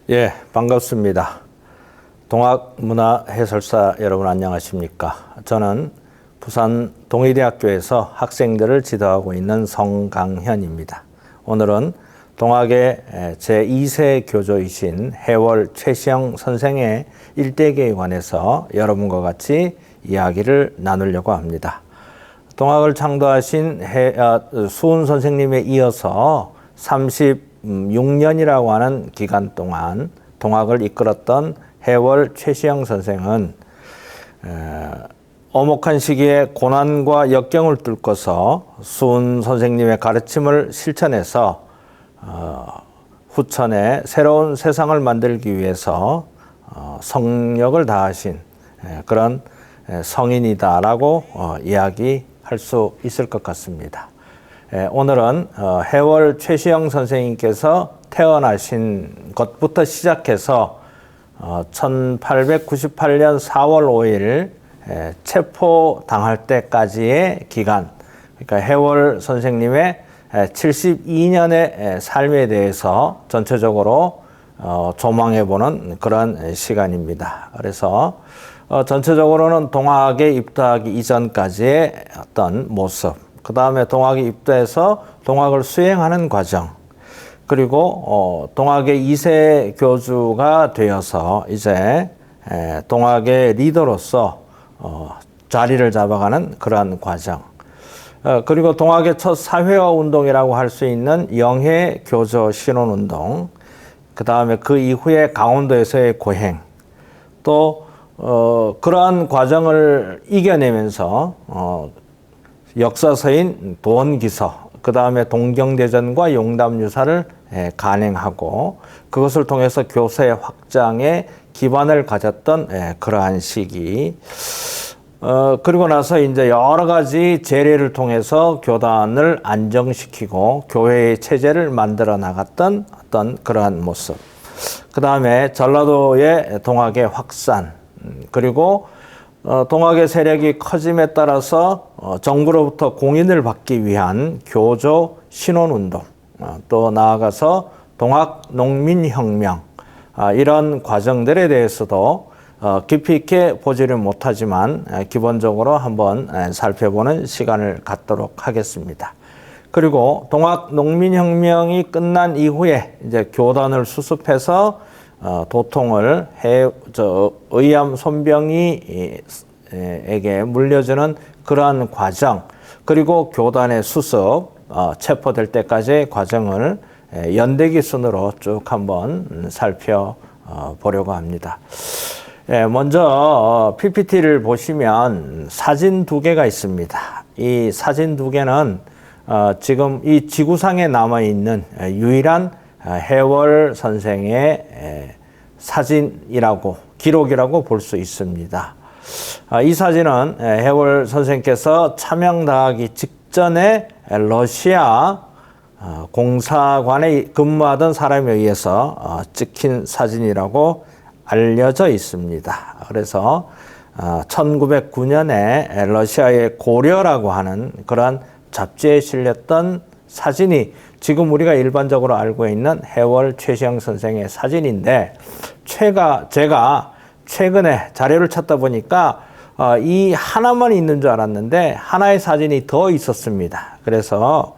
예, 반갑습니다. 동학문화해설사 여러분 안녕하십니까? 저는 부산 동의대학교에서 학생들을 지도하고 있는 성강현입니다. 오늘은 동학의 제2세 교조이신 해월 최시영 선생의 일대기에 관해서 여러분과 같이 이야기를 나누려고 합니다. 동학을 창도하신 수훈 선생님에 이어서 36년이라고 하는 기간 동안 동학을 이끌었던 해월 최시영 선생은 엄혹한 시기에 고난과 역경을 뚫고서 수훈 선생님의 가르침을 실천해서 후천에 새로운 세상을 만들기 위해서 성력을 다하신 그런 성인이다라고 이야기할 수 있을 것 같습니다. 오늘은 해월 최시영 선생님께서 태어나신 것부터 시작해서 1898년 4월 5일 체포당할 때까지의 기간, 그러니까 해월 선생님의 72년의 삶에 대해서 전체적으로 조망해보는 그런 시간입니다. 그래서 전체적으로는 동학에 입도하기 이전까지의 어떤 모습, 그 다음에 동학에 입도해서 동학을 수행하는 과정, 그리고 동학의 2세 교주가 되어서 이제 동학의 리더로서 자리를 잡아가는 그러한 과정, 그리고 동학의 첫 사회화 운동이라고 할 수 있는 영해 교조 신혼운동, 그 다음에 그 이후에 강원도에서의 고행, 또 그러한 과정을 이겨내면서 역사서인 도원기서, 그 다음에 동경대전과 용담유사를 간행하고 그것을 통해서 교세 확장에 기반을 가졌던 그러한 시기. 그리고 나서 이제 여러 가지 제례를 통해서 교단을 안정시키고 교회의 체제를 만들어 나갔던 어떤 그러한 모습. 그 다음에 전라도의 동학의 확산, 그리고 동학의 세력이 커짐에 따라서 정부로부터 공인을 받기 위한 교조 신혼운동, 또 나아가서 동학 농민혁명, 이런 과정들에 대해서도 깊이 있게 보지를 못하지만 기본적으로 한번 살펴보는 시간을 갖도록 하겠습니다. 그리고 동학 농민혁명이 끝난 이후에 이제 교단을 수습해서 도통을 의암 손병희에게 물려주는 그러한 과정, 그리고 교단의 수습, 체포될 때까지의 과정을 연대기 순으로 쭉 한번 살펴보려고 합니다. 먼저 PPT를 보시면 사진 두 개가 있습니다. 이 사진 두 개는 지금 이 지구상에 남아있는 유일한 해월 선생의 사진이라고, 기록이라고 볼 수 있습니다. 이 사진은 해월 선생께서 참양당하기 직전에 러시아 공사관에 근무하던 사람에 의해서 찍힌 사진이라고 알려져 있습니다. 그래서 1909년에 러시아의 고려라고 하는 그런 잡지에 실렸던 사진이 지금 우리가 일반적으로 알고 있는 해월 최시영 선생의 사진인데, 제가 최근에 자료를 찾다 보니까 이 하나만 있는 줄 알았는데 하나의 사진이 더 있었습니다. 그래서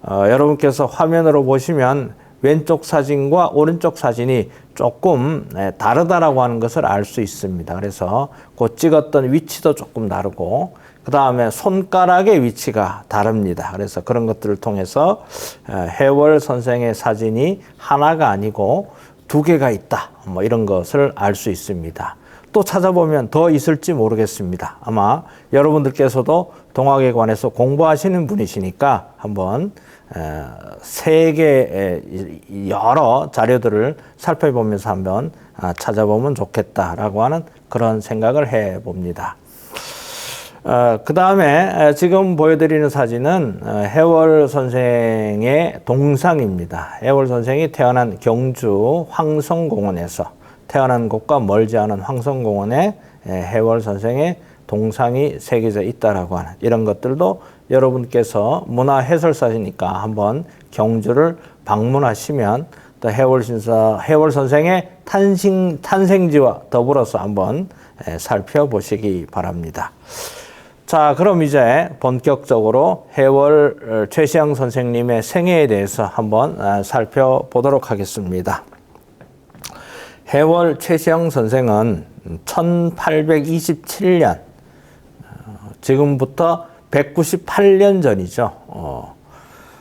여러분께서 화면으로 보시면 왼쪽 사진과 오른쪽 사진이 조금 다르다라고 하는 것을 알 수 있습니다. 그래서 그 찍었던 위치도 조금 다르고, 그 다음에 손가락의 위치가 다릅니다. 그래서 그런 것들을 통해서 해월 선생의 사진이 하나가 아니고 두 개가 있다, 뭐 이런 것을 알 수 있습니다. 또 찾아보면 더 있을지 모르겠습니다. 아마 여러분들께서도 동학에 관해서 공부하시는 분이시니까 한번 세계의 여러 자료들을 살펴보면서 한번 찾아보면 좋겠다라고 하는 그런 생각을 해봅니다. 그 다음에 지금 보여드리는 사진은 해월 선생의 동상입니다. 해월 선생이 태어난 경주 황성공원에서, 태어난 곳과 멀지 않은 황성공원에 해월 선생의 동상이 새겨져 있다라고 하는 이런 것들도 여러분께서 문화해설사시니까 한번 경주를 방문하시면 또 해월 선생의 탄생지와 더불어서 한번 살펴보시기 바랍니다. 자, 그럼 이제 본격적으로 해월 최시영 선생님의 생애에 대해서 한번 살펴보도록 하겠습니다. 해월 최시영 선생은 1827년, 지금부터 198년 전이죠.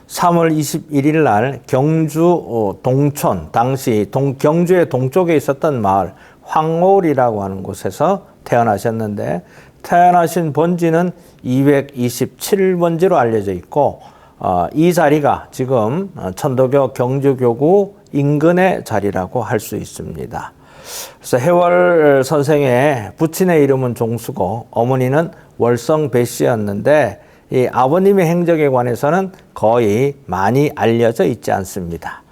3월 21일 날 경주 동촌, 당시 경주의 동쪽에 있었던 마을 황홀이라고 하는 곳에서 태어나셨는데, 태어나신 번지는 227번지로 알려져 있고, 이 자리가 지금 천도교 경주교구 인근의 자리라고 할 수 있습니다. 그래서 해월 선생의 부친의 이름은 종수고 어머니는 월성 배씨였는데, 이 아버님의 행적에 관해서는 거의 많이 알려져 있지 않습니다.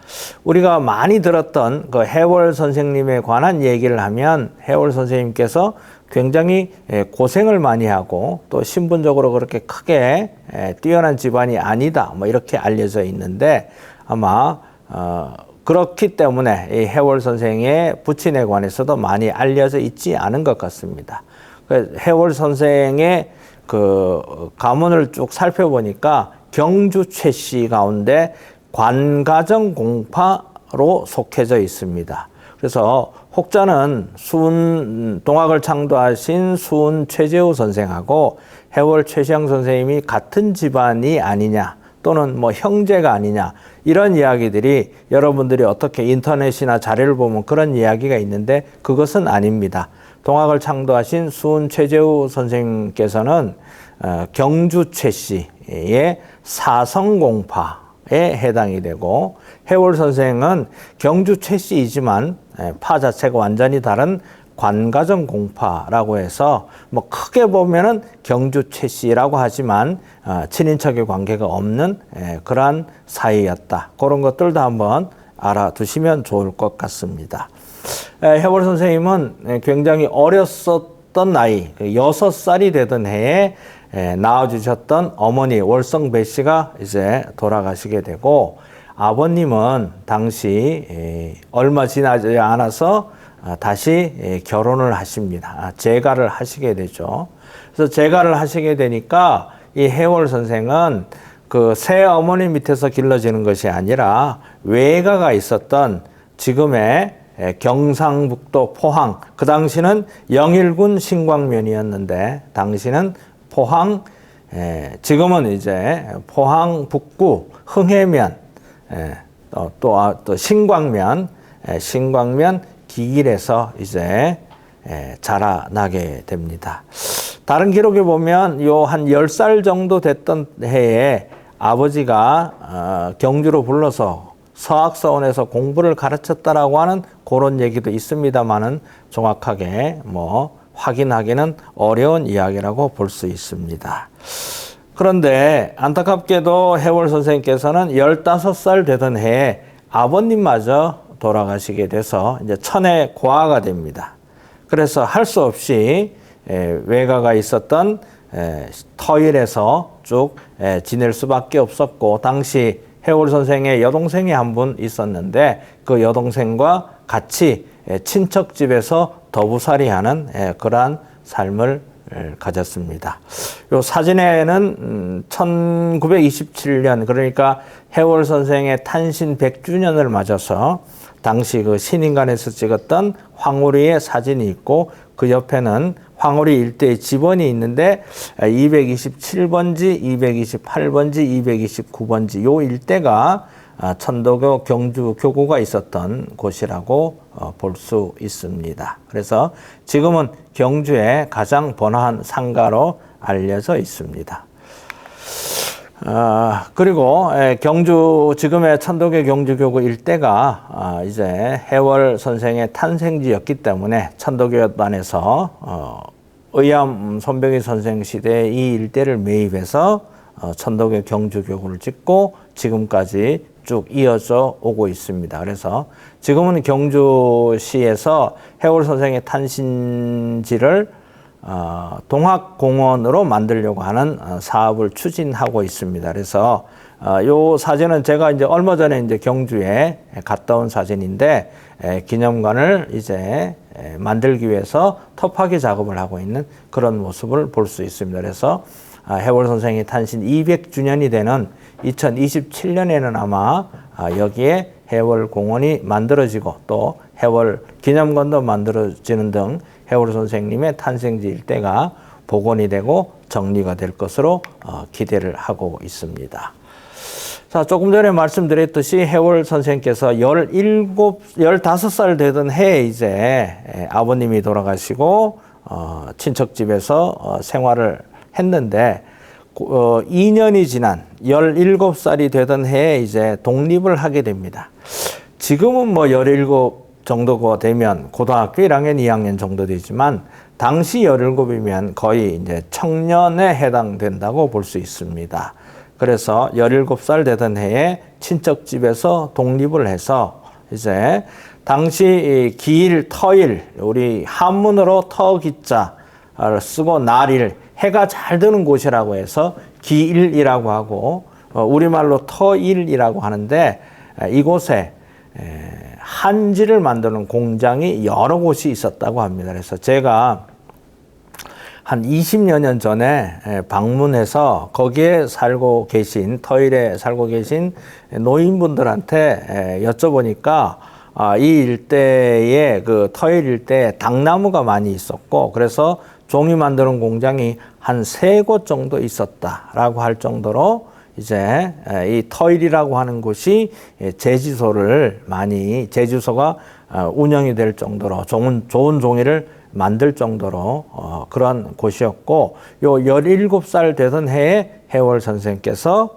우리가 많이 들었던 그 해월 선생님에 관한 얘기를 하면 해월 선생님께서 굉장히 고생을 많이 하고 또 신분적으로 그렇게 크게 뛰어난 집안이 아니다, 뭐 이렇게 알려져 있는데, 아마 그렇기 때문에 이 해월 선생의 부친에 관해서도 많이 알려져 있지 않은 것 같습니다. 해월 선생의 그 가문을 쭉 살펴보니까 경주 최씨 가운데 관가정 공파로 속해져 있습니다. 그래서 혹자는 동학을 창도하신 수은 최재우 선생하고 해월 최시영 선생님이 같은 집안이 아니냐, 또는 뭐 형제가 아니냐, 이런 이야기들이 여러분들이 어떻게 인터넷이나 자료를 보면 그런 이야기가 있는데, 그것은 아닙니다. 동학을 창도하신 수은 최재우 선생님께서는 경주 최씨의 사성공파에 해당이 되고, 해월 선생은 경주 최씨이지만 파 자체가 완전히 다른 관가정 공파라고 해서 뭐 크게 보면은 경주 최씨라고 하지만 친인척의 관계가 없는 그러한 사이였다. 그런 것들도 한번 알아두시면 좋을 것 같습니다. 해월 선생님은 굉장히 어렸었던 나이, 6살이 되던 해에 낳아주셨던 어머니 월성 배씨가 이제 돌아가시게 되고, 아버님은 당시 얼마 지나지 않아서 다시 결혼을 하십니다. 재가를 하시게 되죠. 그래서 재가를 하시게 되니까 이 해월 선생은 그 새 어머니 밑에서 길러지는 것이 아니라 외가가 있었던 지금의 경상북도 포항, 그 당시는 영일군 신광면이었는데 당시는 포항, 지금은 이제 포항 북구 흥해면, 또 신광면 기일에서 이제 자라나게 됩니다. 다른 기록에 보면 요 한 10살 정도 됐던 해에 아버지가 경주로 불러서 서학서원에서 공부를 가르쳤다라고 하는 그런 얘기도 있습니다만은 정확하게 뭐 확인하기는 어려운 이야기라고 볼 수 있습니다. 그런데 안타깝게도 해월 선생님께서는 15살 되던 해에 아버님마저 돌아가시게 돼서 이제 천의 고아가 됩니다. 그래서 할 수 없이 외가가 있었던 터일에서 쭉 지낼 수밖에 없었고, 당시 해월 선생의 여동생이 한 분 있었는데 그 여동생과 같이 친척집에서 더부살이하는 그러한 삶을 가졌습니다. 요 사진에는 1927년, 그러니까 해월 선생의 탄신 100주년을 맞아서 당시 그 신인관에서 찍었던 황홀이의 사진이 있고, 그 옆에는 황홀이 일대의 집원이 있는데 227번지, 228번지, 229번지 요 일대가 천도교 경주 교구가 있었던 곳이라고 볼 수 있습니다. 그래서 지금은 경주의 가장 번화한 상가로 알려져 있습니다. 그리고 경주, 지금의 천도교 경주교구 일대가 이제 해월 선생의 탄생지였기 때문에 천도교단에서 의암 손병희 선생 시대에 이 일대를 매입해서 천도교 경주교구를 짓고 지금까지 쭉 이어져 오고 있습니다. 그래서 지금은 경주시에서 해월 선생의 탄신지를 동학공원으로 만들려고 하는 사업을 추진하고 있습니다. 그래서 요 사진은 제가 이제 얼마 전에 이제 경주에 갔다 온 사진인데, 기념관을 이제 만들기 위해서 터파기 작업을 하고 있는 그런 모습을 볼 수 있습니다. 그래서 해월 선생이 탄신 200주년이 되는 2027년에는 아마 여기에 해월 공원이 만들어지고 또 해월 기념관도 만들어지는 등 해월 선생님의 탄생지 일대가 복원이 되고 정리가 될 것으로 기대를 하고 있습니다. 자, 조금 전에 말씀드렸듯이 해월 선생께서 15살 되던 해에 이제 아버님이 돌아가시고 친척집에서 생활을 했는데 2년이 지난 17살이 되던 해에 이제 독립을 하게 됩니다. 지금은 뭐 17 정도가 되면 고등학교 1학년, 2학년 정도 되지만 당시 17이면 거의 이제 청년에 해당된다고 볼 수 있습니다. 그래서 17살 되던 해에 친척집에서 독립을 해서 이제 당시 기일, 터일, 우리 한문으로 터기자를 쓰고 날일, 해가 잘 드는 곳이라고 해서 기일이라고 하고 우리말로 터일이라고 하는데 이곳에 한지를 만드는 공장이 여러 곳이 있었다고 합니다. 그래서 제가 한 20여 년 전에 방문해서 거기에 살고 계신, 터일에 살고 계신 노인분들한테 여쭤보니까 이 일대에 그 터일 일대에 당나무가 많이 있었고 그래서 종이 만드는 공장이 한 3곳 정도 있었다라고 할 정도로 이제 이 터일이라고 하는 곳이 제주소가 운영이 될 정도로 좋은 종이를 만들 정도로 그런 곳이었고 요 17살 되던 해에 해월 선생께서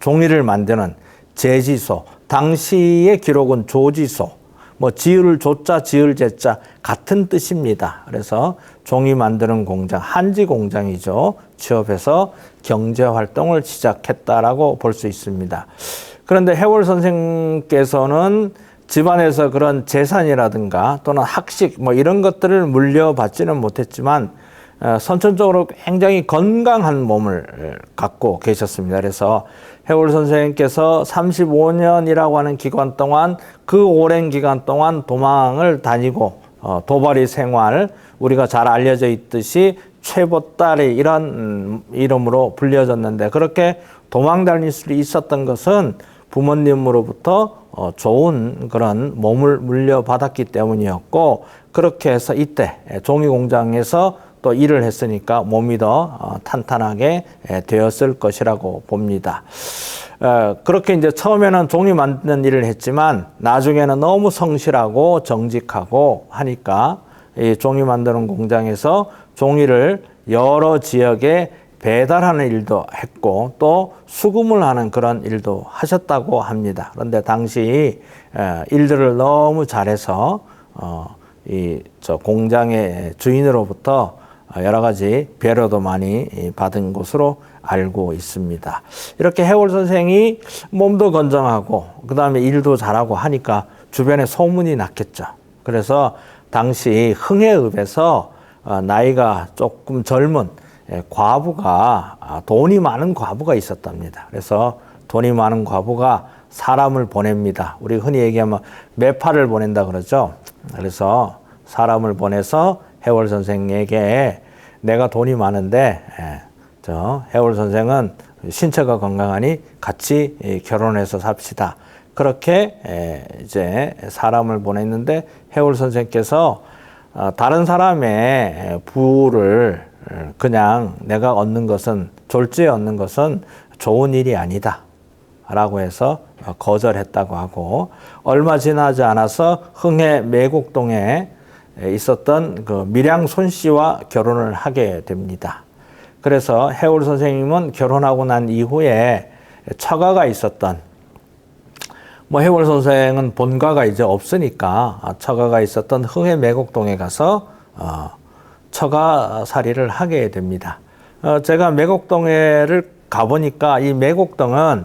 종이를 만드는 제지소, 당시의 기록은 조지소, 뭐 지을 조자, 지을 제자 같은 뜻입니다. 그래서 종이 만드는 공장, 한지 공장이죠. 취업해서 경제 활동을 시작했다라고 볼 수 있습니다. 그런데 해월 선생께서는 집안에서 그런 재산이라든가 또는 학식 뭐 이런 것들을 물려받지는 못했지만 선천적으로 굉장히 건강한 몸을 갖고 계셨습니다. 그래서 해월 선생님께서 35년이라고 하는 기간 동안 그 오랜 기간 동안 도망을 다니고 도발이 생활, 우리가 잘 알려져 있듯이 최보따리 이런 이름으로 불려졌는데 그렇게 도망 다닐 수 있었던 것은 부모님으로부터 좋은 그런 몸을 물려받았기 때문이었고 그렇게 해서 이때 종이공장에서 또 일을 했으니까 몸이 더 탄탄하게 되었을 것이라고 봅니다. 그렇게 이제 처음에는 종이 만드는 일을 했지만 나중에는 너무 성실하고 정직하고 하니까 이 종이 만드는 공장에서 종이를 여러 지역에 배달하는 일도 했고 또 수금을 하는 그런 일도 하셨다고 합니다. 그런데 당시 일들을 너무 잘해서 저 공장의 주인으로부터 여러 가지 배려도 많이 받은 것으로 알고 있습니다. 이렇게 해월 선생이 몸도 건강하고 그 다음에 일도 잘하고 하니까 주변에 소문이 났겠죠. 그래서 당시 흥해읍에서 나이가 조금 젊은 과부가 돈이 많은 과부가 있었답니다. 그래서 돈이 많은 과부가 사람을 보냅니다. 우리 흔히 얘기하면 매파를 보낸다 그러죠. 그래서 사람을 보내서 해월 선생에게 내가 돈이 많은데 해월 선생은 신체가 건강하니 같이 결혼해서 삽시다. 그렇게 이제 사람을 보냈는데 해월 선생께서 다른 사람의 부를 그냥 내가 얻는 것은 졸지에 얻는 것은 좋은 일이 아니다 라고 해서 거절했다고 하고 얼마 지나지 않아서 흥해 매곡동에 있었던 그 밀양 손 씨와 결혼을 하게 됩니다. 그래서 해월 선생님은 결혼하고 난 이후에 처가가 있었던 해월 선생은 본가가 이제 없으니까 처가가 있었던 흥해 매곡동에 가서 처가살이를 하게 됩니다. 제가 매곡동에를 가보니까 이 매곡동은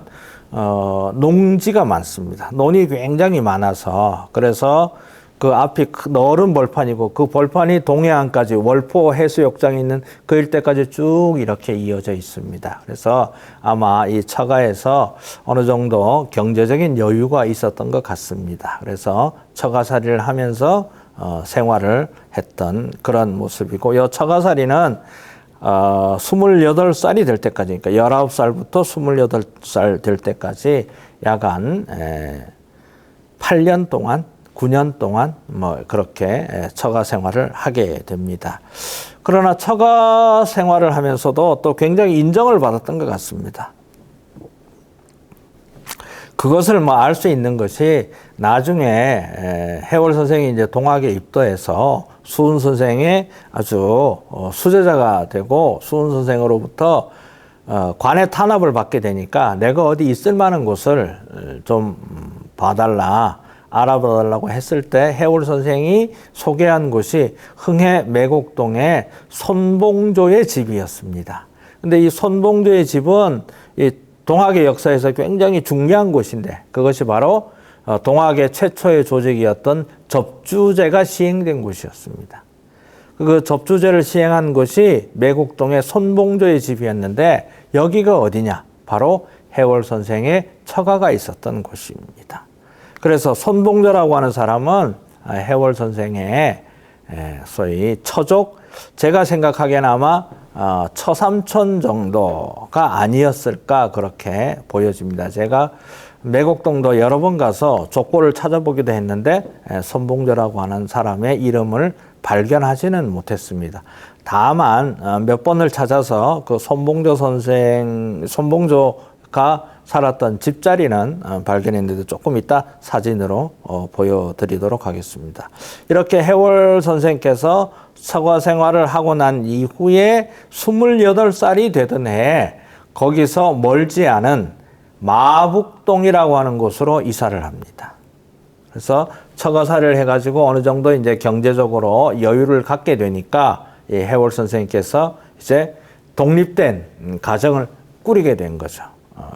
농지가 많습니다. 논이 굉장히 많아서 그래서 그 앞이 넓은 벌판이고 그 벌판이 동해안까지 월포 해수욕장이 있는 그 일대까지 쭉 이렇게 이어져 있습니다. 그래서 아마 이 처가에서 어느 정도 경제적인 여유가 있었던 것 같습니다. 그래서 처가살이를 하면서 생활을 했던 그런 모습이고, 이 처가살이는 28살이 될 때까지, 그러니까 19살부터 28살 될 때까지 약간 8년 동안 9년 동안 뭐 그렇게 처가 생활을 하게 됩니다. 그러나 처가 생활을 하면서도 또 굉장히 인정을 받았던 것 같습니다. 그것을 뭐 알 수 있는 것이 나중에 해월 선생이 이제 동학에 입도해서 수훈 선생의 아주 수제자가 되고 수훈 선생으로부터 관의 탄압을 받게 되니까 내가 어디 있을 만한 곳을 좀 봐달라, 알아봐달라고 했을 때 해월 선생이 소개한 곳이 흥해 매곡동의 손봉조의 집이었습니다. 근데 이 손봉조의 집은 이 동학의 역사에서 굉장히 중요한 곳인데, 그것이 바로 동학의 최초의 조직이었던 접주제가 시행된 곳이었습니다. 그 접주제를 시행한 곳이 매곡동의 손봉조의 집이었는데, 여기가 어디냐? 바로 해월 선생의 처가가 있었던 곳입니다. 그래서 손봉조라고 하는 사람은 해월 선생의 소위 처족, 제가 생각하기에는 아마 처삼촌 정도가 아니었을까 그렇게 보여집니다. 제가 매곡동도 여러 번 가서 족보를 찾아보기도 했는데 손봉조라고 하는 사람의 이름을 발견하지는 못했습니다. 다만 몇 번을 찾아서 그 손봉조가 살았던 집자리는 발견했는데 조금 이따 사진으로 보여드리도록 하겠습니다. 이렇게 해월 선생께서 처가 생활을 하고 난 이후에 28살이 되던 해에 거기서 멀지 않은 마북동이라고 하는 곳으로 이사를 합니다. 그래서 처가살이를 해가지고 어느 정도 이제 경제적으로 여유를 갖게 되니까 이 해월 선생님께서 이제 독립된 가정을 꾸리게 된 거죠.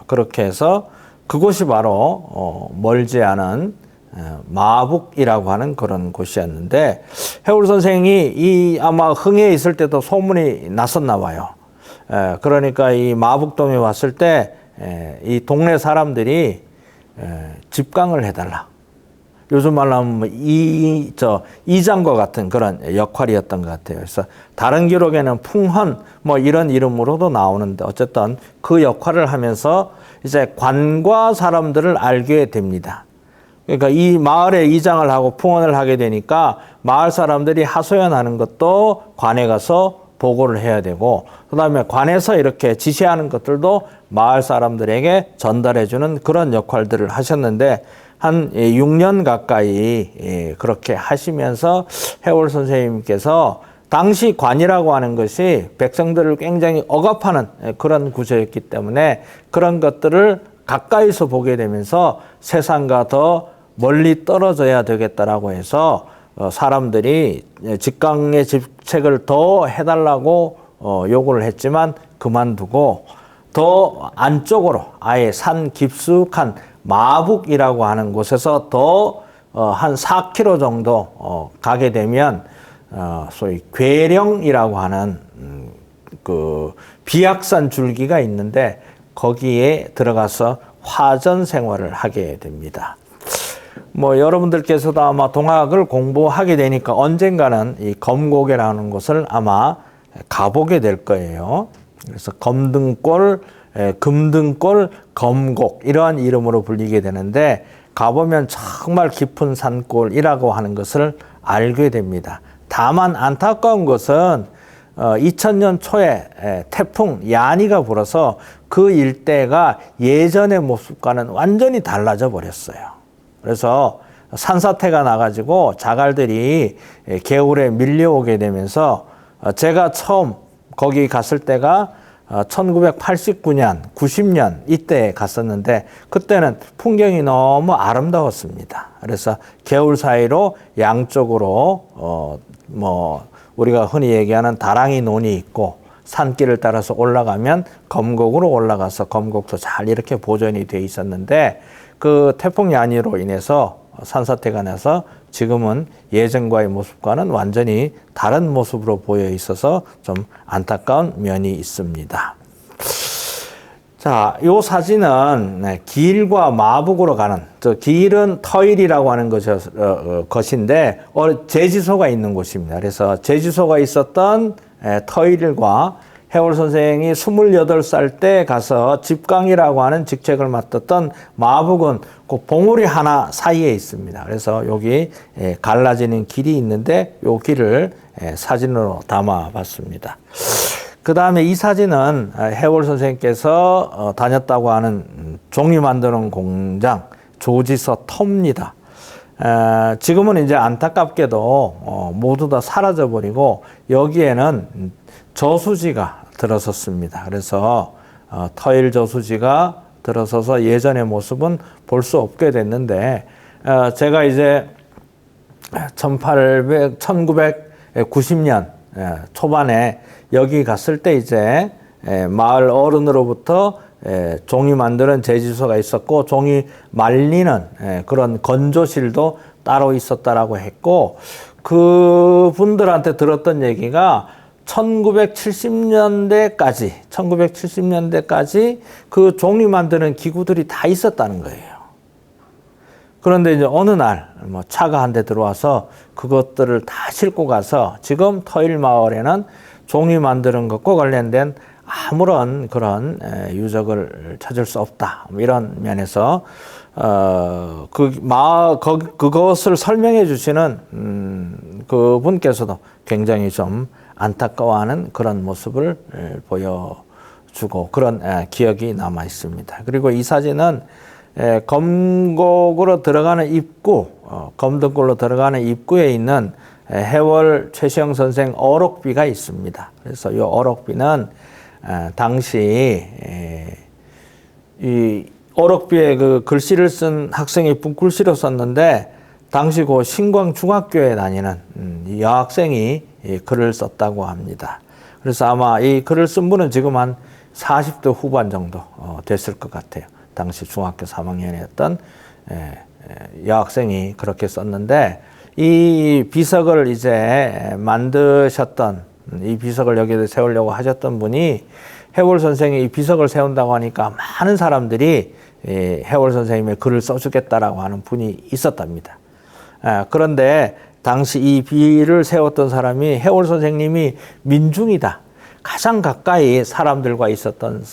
그렇게 해서 그곳이 바로 멀지 않은 마북이라고 하는 그런 곳이었는데, 해월 선생이 아마 흥해에 있을 때도 소문이 났었나 봐요. 그러니까 이 마북동에 왔을 때 이 동네 사람들이 집강을 해달라. 요즘 말로 하면 이장과 같은 그런 역할이었던 것 같아요. 그래서 다른 기록에는 풍헌 뭐 이런 이름으로도 나오는데, 어쨌든 그 역할을 하면서 이제 관과 사람들을 알게 됩니다. 그러니까 이 마을에 이장을 하고 풍헌을 하게 되니까 마을 사람들이 하소연하는 것도 관에 가서 보고를 해야 되고, 그 다음에 관에서 이렇게 지시하는 것들도 마을 사람들에게 전달해주는 그런 역할들을 하셨는데, 한 6년 가까이 그렇게 하시면서 해월 선생님께서 당시 관이라고 하는 것이 백성들을 굉장히 억압하는 그런 구조였기 때문에 그런 것들을 가까이서 보게 되면서 세상과 더 멀리 떨어져야 되겠다라고 해서 사람들이 직강의 직책을 더 해달라고 요구를 했지만 그만두고 더 안쪽으로 아예 산 깊숙한 마북이라고 하는 곳에서 더 한 4km 정도 가게 되면 소위 괴령이라고 하는 그 비악산 줄기가 있는데 거기에 들어가서 화전 생활을 하게 됩니다. 뭐 여러분들께서도 아마 동학을 공부하게 되니까 언젠가는 이 검곡이라는 곳을 아마 가보게 될 거예요. 그래서 검등골, 금등골, 검곡 이러한 이름으로 불리게 되는데, 가보면 정말 깊은 산골이라고 하는 것을 알게 됩니다. 다만 안타까운 것은 2000년 초에 태풍 야니가 불어서 그 일대가 예전의 모습과는 완전히 달라져 버렸어요. 그래서 산사태가 나가지고 자갈들이 개울에 밀려오게 되면서 제가 처음 거기 갔을 때가 1989년, 90년 이때 갔었는데 그때는 풍경이 너무 아름다웠습니다. 그래서 개울 사이로 양쪽으로 뭐 우리가 흔히 얘기하는 다랑이 논이 있고 산길을 따라서 올라가면 검곡으로 올라가서 검곡도 잘 이렇게 보존이 돼 있었는데 그 태풍 야니로 인해서 산사태가 나서 지금은 예전과의 모습과는 완전히 다른 모습으로 보여 있어서 좀 안타까운 면이 있습니다. 자, 요 사진은 길과 마북으로 가는, 길은 터일이라고 하는 것인데, 제지소가 있는 곳입니다. 그래서 제지소가 있었던 터일과 해월 선생이 28살 때 가서 집강이라고 하는 직책을 맡았던 마북은 그 봉우리 하나 사이에 있습니다. 그래서 여기 갈라지는 길이 있는데 요 길을 사진으로 담아 봤습니다. 그 다음에 이 사진은 해월 선생님께서 다녔다고 하는 종이 만드는 공장 조지서 터입니다. 지금은 이제 안타깝게도 모두 다 사라져 버리고 여기에는 저수지가 들어섰습니다. 그래서 터일 저수지가 들어서서 예전의 모습은 볼 수 없게 됐는데 제가 이제 1990년 초반에 여기 갔을 때 이제 마을 어른으로부터 종이 만드는 제지소가 있었고 종이 말리는 그런 건조실도 따로 있었다라고 했고 그분들한테 들었던 얘기가 1970년대까지 그 종이 만드는 기구들이 다 있었다는 거예요. 그런데 이제 어느 날 뭐 차가 한 대 들어와서 그것들을 다 싣고 가서 지금 터일 마을에는 종이 만드는 것과 관련된 아무런 그런 유적을 찾을 수 없다. 이런 면에서 그것을 설명해 주시는 그분께서도 굉장히 좀 안타까워하는 그런 모습을 보여주고 그런 기억이 남아 있습니다. 그리고 이 사진은 검곡으로 들어가는 입구, 검등골로 들어가는 입구에 있는 해월 최시영 선생 어록비가 있습니다. 그래서 이 어록비는 당시 이 어록비에 그 글씨를 쓴 학생이 붓글씨로 썼는데 당시 그 신광 중학교에 다니는 이 여학생이 글을 썼다고 합니다. 그래서 아마 이 글을 쓴 분은 지금 한 40대 후반 정도 됐을 것 같아요. 당시 중학교 3학년이었던 여학생이 그렇게 썼는데 이 비석을 이제 만드셨던 이 비석을 여기에 세우려고 하셨던 분이 해월 선생이 이 비석을 세운다고 하니까 많은 사람들이 해월 선생님의 글을 써주겠다라고 하는 분이 있었답니다. 그런데 당시 이 비를 세웠던 사람이 해월 선생님이 민중이다. 가장 가까이 사람들과 있었던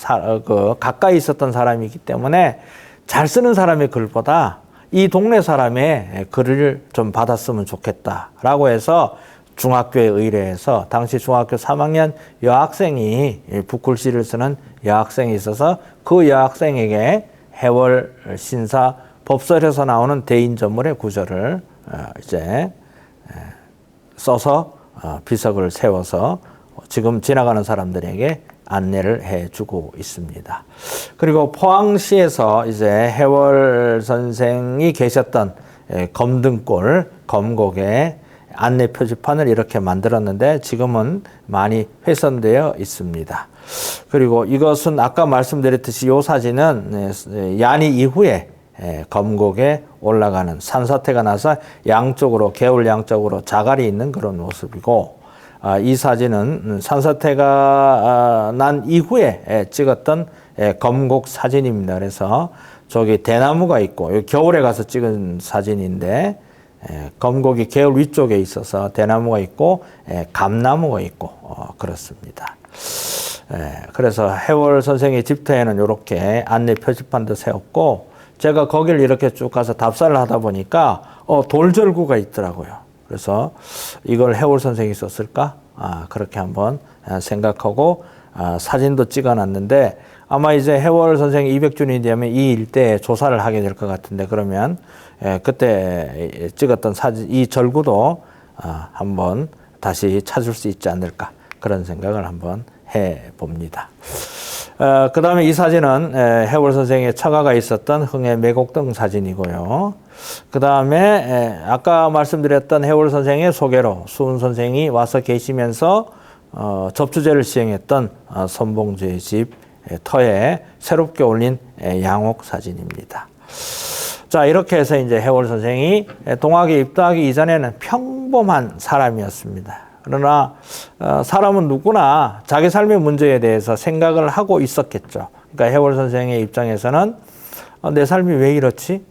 가까이 있었던 사람이기 때문에 잘 쓰는 사람의 글보다 이 동네 사람의 글을 좀 받았으면 좋겠다라고 해서 중학교에 의뢰해서 당시 중학교 3학년 여학생이 붓글씨를 쓰는 여학생이 있어서 그 여학생에게 해월 신사 법설에서 나오는 대인전물의 구절을 이제 써서 비석을 세워서 지금 지나가는 사람들에게 안내를 해주고 있습니다. 그리고 포항시에서 이제 해월 선생이 계셨던 검등골, 검곡에 안내 표지판을 이렇게 만들었는데 지금은 많이 훼손되어 있습니다. 그리고 이것은 아까 말씀드렸듯이 이 사진은 야니 이후에 검곡에 올라가는 산사태가 나서 양쪽으로 개울 양쪽으로 자갈이 있는 그런 모습이고 이 사진은 산사태가 난 이후에 찍었던 검곡 사진입니다. 그래서 저기 대나무가 있고 겨울에 가서 찍은 사진인데 검곡이 개울 위쪽에 있어서 대나무가 있고 감나무가 있고 그렇습니다. 그래서 해월 선생의 집터에는 이렇게 안내 표지판도 세웠고 제가 거기를 이렇게 쭉 가서 답사를 하다 보니까 돌절구가 있더라고요. 그래서 이걸 해월 선생이 썼을까? 그렇게 한번 생각하고 사진도 찍어놨는데 아마 이제 해월 선생이 200주년이 되면 이 일대에 조사를 하게 될 것 같은데 그러면 그때 찍었던 사진 이 절구도 한번 다시 찾을 수 있지 않을까 그런 생각을 한번 해봅니다. 그 다음에 이 사진은 해월 선생의 처가가 있었던 흥해 매곡동 사진이고요. 그 다음에 아까 말씀드렸던 해월 선생의 소개로 수은 선생이 와서 계시면서 접주제를 시행했던 선봉주의 집 터에 새롭게 올린 양옥 사진입니다. 자, 이렇게 해서 이제 해월 선생이 동학에 입도하기 이전에는 평범한 사람이었습니다. 그러나 사람은 누구나 자기 삶의 문제에 대해서 생각을 하고 있었겠죠. 그러니까 해월 선생의 입장에서는 내 삶이 왜 이렇지?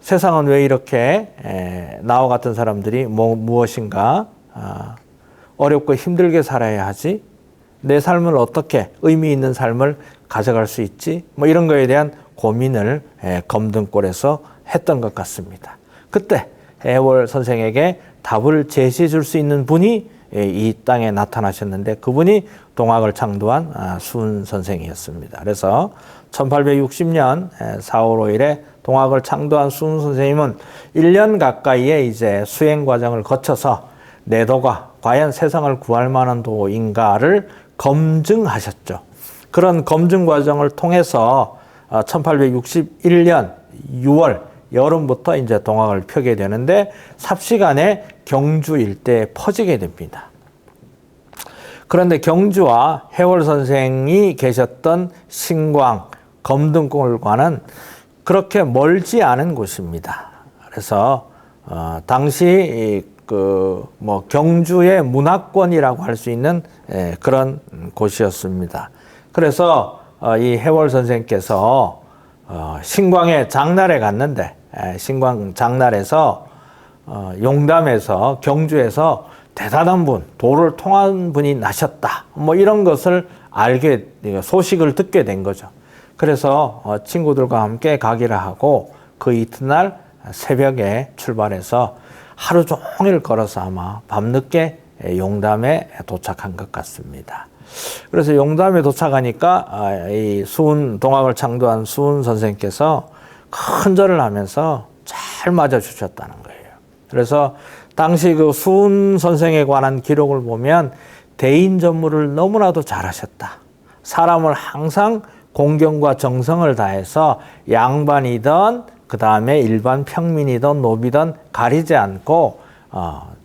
세상은 왜 이렇게 나와 같은 사람들이 무엇인가 어렵고 힘들게 살아야 하지? 내 삶을 어떻게 의미 있는 삶을 가져갈 수 있지? 뭐 이런 거에 대한 고민을 검등골에서 했던 것 같습니다. 그때 해월 선생에게 답을 제시해 줄 수 있는 분이 이 땅에 나타나셨는데 그분이 동학을 창조한 수은 선생이었습니다. 그래서 1860년 4월 5일에 동학을 창조한 수은 선생님은 1년 가까이의 이제 수행 과정을 거쳐서 내 도가 과연 세상을 구할 만한 도인가를 검증하셨죠. 그런 검증 과정을 통해서 1861년 6월 여름부터 이제 동학을 펴게 되는데 삽시간에 경주 일대에 퍼지게 됩니다. 그런데 경주와 해월 선생이 계셨던 신광, 검등골과는 그렇게 멀지 않은 곳입니다. 그래서 당시 경주의 문화권이라고 할 수 있는 그런 곳이었습니다. 그래서 이 해월 선생께서 신광의 장날에 갔는데 신광 장날에서 용담에서 경주에서 대단한 분, 도를 통한 분이 나셨다. 뭐 이런 것을 소식을 듣게 된 거죠. 그래서 친구들과 함께 가기를 하고 그 이튿날 새벽에 출발해서 하루 종일 걸어서 아마 밤늦게 용담에 도착한 것 같습니다. 그래서 용담에 도착하니까 이 동학을 창조한 수은 선생께서 큰 절을 하면서 잘 맞아주셨다는 거예요. 그래서 당시 그 수은 선생에 관한 기록을 보면 대인전무를 너무나도 잘하셨다. 사람을 항상 공경과 정성을 다해서 양반이든 그 다음에 일반 평민이든 노비든 가리지 않고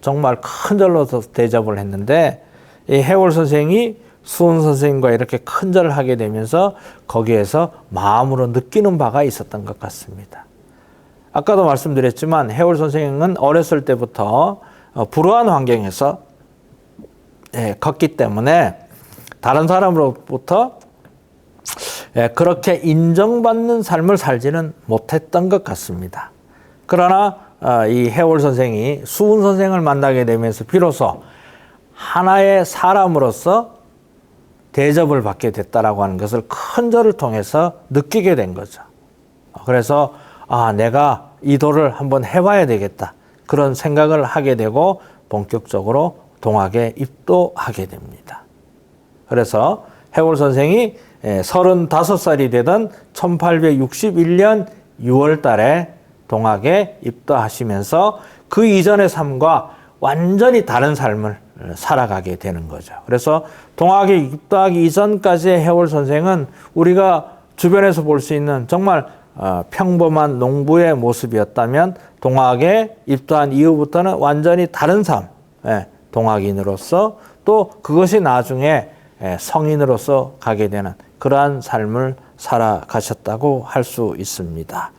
정말 큰 절로 대접을 했는데 이 해월 선생이 수은 선생님과 이렇게 큰 절을 하게 되면서 거기에서 마음으로 느끼는 바가 있었던 것 같습니다. 아까도 말씀드렸지만 해월 선생은 어렸을 때부터 불우한 환경에서 컸기 때문에 다른 사람으로부터 그렇게 인정받는 삶을 살지는 못했던 것 같습니다. 그러나 이 해월 선생이 수은 선생을 만나게 되면서 비로소 하나의 사람으로서 대접을 받게 됐다라고 하는 것을 큰 절을 통해서 느끼게 된 거죠. 그래서 내가 이 도를 한번 해봐야 되겠다. 그런 생각을 하게 되고 본격적으로 동학에 입도하게 됩니다. 그래서 해월 선생이 35살이 되던 1861년 6월 달에 동학에 입도하시면서 그 이전의 삶과 완전히 다른 삶을 살아가게 되는 거죠. 그래서 동학에 입도하기 이전까지의 해월 선생은 우리가 주변에서 볼 수 있는 정말 평범한 농부의 모습이었다면 동학에 입도한 이후부터는 완전히 다른 삶, 동학인으로서 또 그것이 나중에 성인으로서 가게 되는 그러한 삶을 살아가셨다고 할 수 있습니다.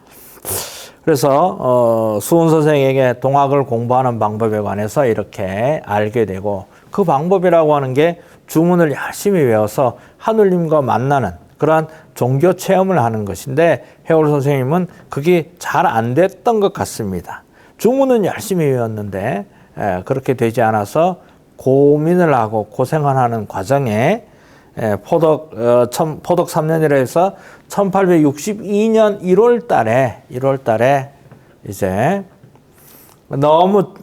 그래서 수은 선생에게 동학을 공부하는 방법에 관해서 이렇게 알게 되고 그 방법이라고 하는 게 주문을 열심히 외워서 하느님과 만나는 그러한 종교 체험을 하는 것인데 해월 선생님은 그게 잘 안 됐던 것 같습니다. 주문은 열심히 외웠는데 그렇게 되지 않아서 고민을 하고 고생을 하는 과정에 포덕 3년이라 해서 1862년 1월 달에 이제 너무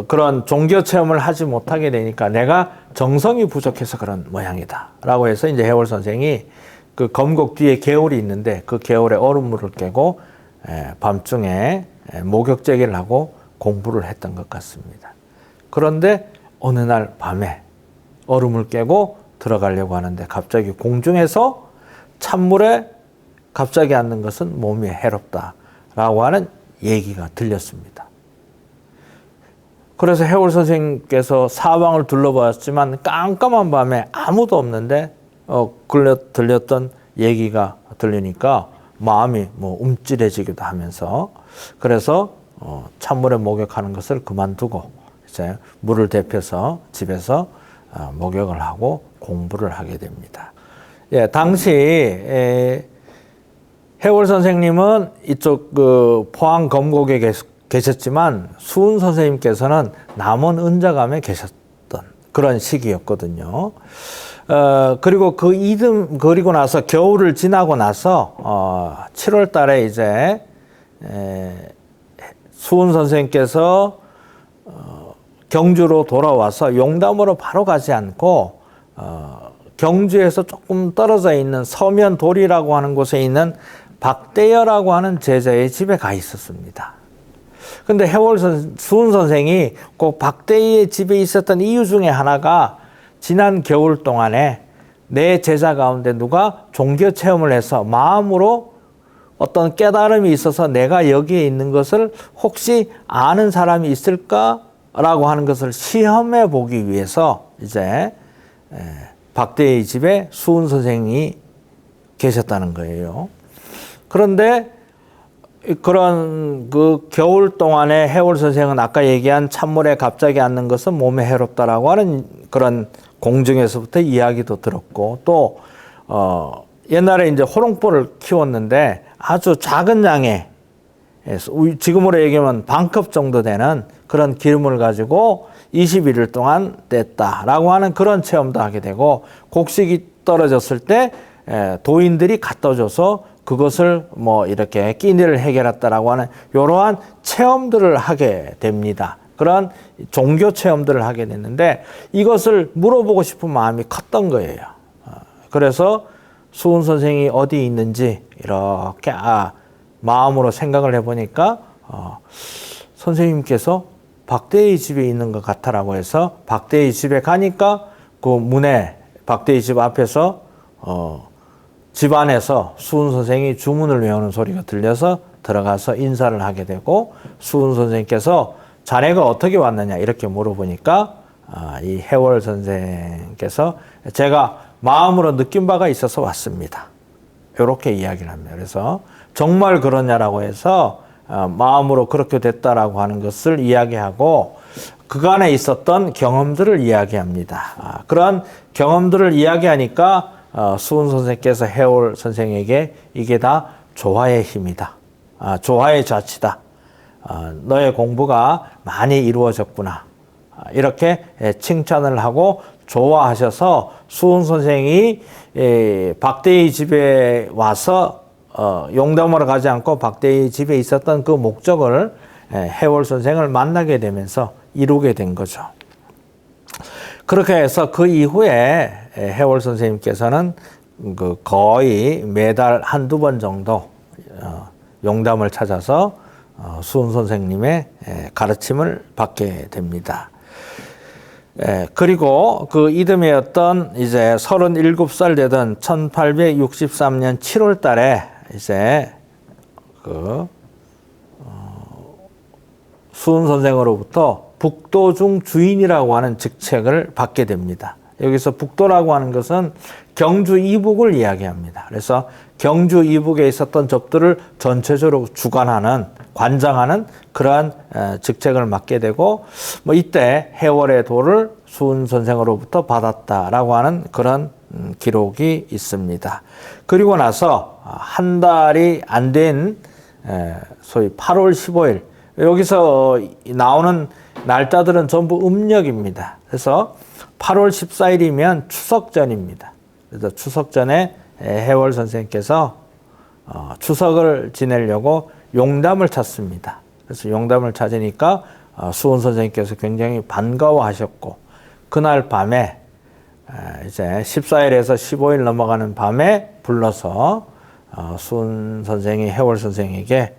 그런 종교 체험을 하지 못하게 되니까 내가 정성이 부족해서 그런 모양이다 라고 해서 이제 해월 선생이 그 검곡 뒤에 개울이 있는데 그 개울에 얼음물을 깨고 밤중에 목욕제기를 하고 공부를 했던 것 같습니다. 그런데 어느 날 밤에 얼음을 깨고 들어가려고 하는데 갑자기 공중에서 찬물에 갑자기 앉는 것은 몸에 해롭다라고 하는 얘기가 들렸습니다. 그래서 해월 선생님께서 사방을 둘러봤지만 깜깜한 밤에 아무도 없는데 들렸던 얘기가 들리니까 마음이 뭐 움찔해지기도 하면서 그래서 찬물에 목욕하는 것을 그만두고 이제 물을 데펴서 집에서 목욕을 하고 공부를 하게 됩니다. 예, 당시 해월 선생님은 이쪽 그 포항 검곡에 계셨지만 수은 선생님께서는 남원 은자감에 계셨던 그런 시기였거든요. 그리고 그리고 나서 겨울을 지나고 나서 7월 달에 이제 수은 선생님께서 경주로 돌아와서 용담으로 바로 가지 않고 경주에서 조금 떨어져 있는 서면돌이라고 하는 곳에 있는 박대여라고 하는 제자의 집에 가 있었습니다. 근데 수은 선생이 꼭 박대여의 집에 있었던 이유 중에 하나가 지난 겨울 동안에 내 제자 가운데 누가 종교 체험을 해서 마음으로 어떤 깨달음이 있어서 내가 여기에 있는 것을 혹시 아는 사람이 있을까라고 하는 것을 시험해 보기 위해서 이제 박대의 집에 수은 선생이 계셨다는 거예요. 그런데 그런 그 겨울 동안에 해월 선생은 아까 얘기한 찬물에 갑자기 앉는 것은 몸에 해롭다라고 하는 그런 공중에서부터 이야기도 들었고 또 옛날에 이제 호롱포를 키웠는데 아주 작은 양의 지금으로 얘기하면 반컵 정도 되는 그런 기름을 가지고 21일 동안 뗐다라고 하는 그런 체험도 하게 되고 곡식이 떨어졌을 때 도인들이 갖다 줘서 그것을 뭐 이렇게 끼니를 해결했다라고 하는 이러한 체험들을 하게 됩니다. 그런 종교 체험들을 하게 됐는데 이것을 물어보고 싶은 마음이 컸던 거예요. 그래서 수은 선생이 어디 있는지 이렇게 마음으로 생각을 해보니까 선생님께서 박대의 집에 있는 것 같아라고 해서 박대의 집에 가니까 그 문에 박대의 집 앞에서 집 안에서 수은 선생이 주문을 외우는 소리가 들려서 들어가서 인사를 하게 되고 수은 선생님께서 자네가 어떻게 왔느냐 이렇게 물어보니까 이 해월 선생께서 제가 마음으로 느낀 바가 있어서 왔습니다. 이렇게 이야기를 합니다. 그래서 정말 그러냐라고 해서 마음으로 그렇게 됐다라고 하는 것을 이야기하고 그간에 있었던 경험들을 이야기합니다. 그런 경험들을 이야기하니까 수은 선생께서 해월 선생에게 이게 다 조화의 힘이다. 조화의 자치다. 너의 공부가 많이 이루어졌구나. 이렇게 칭찬을 하고 좋아하셔서 수은 선생이 박대의 집에 와서 용담으로 가지 않고 박대의 집에 있었던 그 목적을 해월 선생을 만나게 되면서 이루게 된 거죠. 그렇게 해서 그 이후에 해월 선생님께서는 거의 매달 한두 번 정도 용담을 찾아서 수은 선생님의 가르침을 받게 됩니다. 그리고 그 이듬해였던 이제 37살 되던 1863년 7월 달에 이제 수은 선생으로부터 북도중 주인이라고 하는 직책을 받게 됩니다. 여기서 북도라고 하는 것은 경주 이북을 이야기합니다. 그래서 경주 이북에 있었던 접들을 전체적으로 주관하는 관장하는 그러한 직책을 맡게 되고 뭐 이때 해월의 도를 수은 선생으로부터 받았다라고 하는 그런 기록이 있습니다. 그리고 나서 한 달이 안 된 소위 8월 15일 여기서 나오는 날짜들은 전부 음력입니다. 그래서 8월 14일이면 추석 전입니다. 그래서 추석 전에 해월 선생님께서 추석을 지내려고 용담을 찾습니다. 그래서 용담을 찾으니까 수은 선생님께서 굉장히 반가워하셨고 그날 밤에 이제 14일에서 15일 넘어가는 밤에 불러서 수은 선생이 해월 선생에게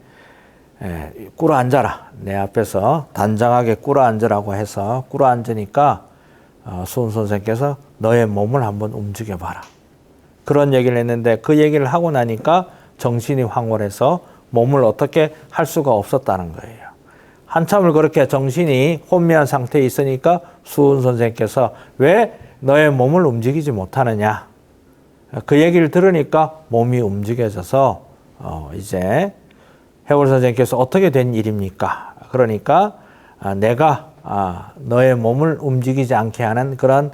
꿇어 앉아라. 내 앞에서 단정하게 꿇어 앉으라고 해서 꿇어 앉으니까 수은 선생께서 너의 몸을 한번 움직여봐라. 그런 얘기를 했는데 그 얘기를 하고 나니까 정신이 황홀해서 몸을 어떻게 할 수가 없었다는 거예요. 한참을 그렇게 정신이 혼미한 상태에 있으니까 수은 선생께서 왜 너의 몸을 움직이지 못하느냐. 그 얘기를 들으니까 몸이 움직여져서 이제 해월 선생님께서 어떻게 된 일입니까? 그러니까 내가 너의 몸을 움직이지 않게 하는 그런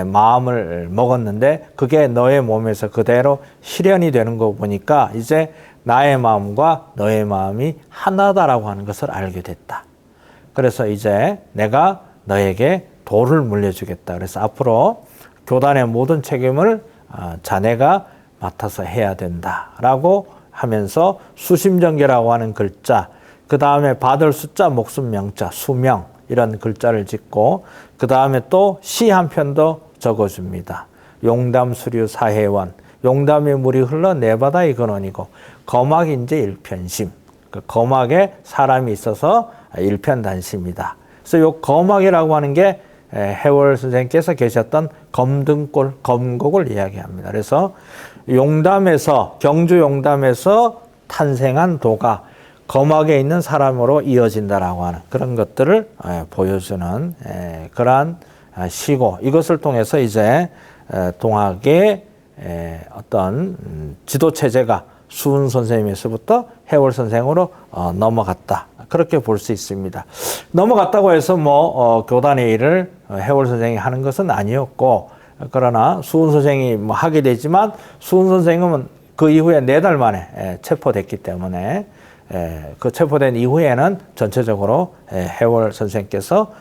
마음을 먹었는데 그게 너의 몸에서 그대로 실현이 되는 거 보니까 이제 나의 마음과 너의 마음이 하나다라고 하는 것을 알게 됐다. 그래서 이제 내가 너에게 도를 물려주겠다. 그래서 앞으로 교단의 모든 책임을 자네가 맡아서 해야 된다라고 하면서 수심정계라고 하는 글자, 그 다음에 받을 숫자, 목숨 명자, 수명 이런 글자를 짓고 그 다음에 또 시 한 편도 적어줍니다. 용담 수류 사해원, 용담의 물이 흘러 네 바다의 근원이고 거막인제 일편심, 그 거막에 사람이 있어서 일편단심이다. 그래서 요 거막이라고 하는 게 해월 선생님께서 계셨던 검등골, 검곡을 이야기합니다. 그래서 용담에서, 경주 용담에서 탄생한 도가 거막에 있는 사람으로 이어진다라고 하는 그런 것들을 보여주는 그러한 시고, 이것을 통해서 이제 동학의 어떤 지도 체제가 수은 선생님에서부터 해월 선생으로 넘어갔다. 그렇게 볼 수 있습니다. 넘어갔다고 해서 교단의 일을 해월 선생이 하는 것은 아니었고, 그러나 수은 선생이 하게 되지만 수은 선생은 그 이후에 4달 만에 체포됐기 때문에 그 체포된 이후에는 전체적으로 해월 선생께서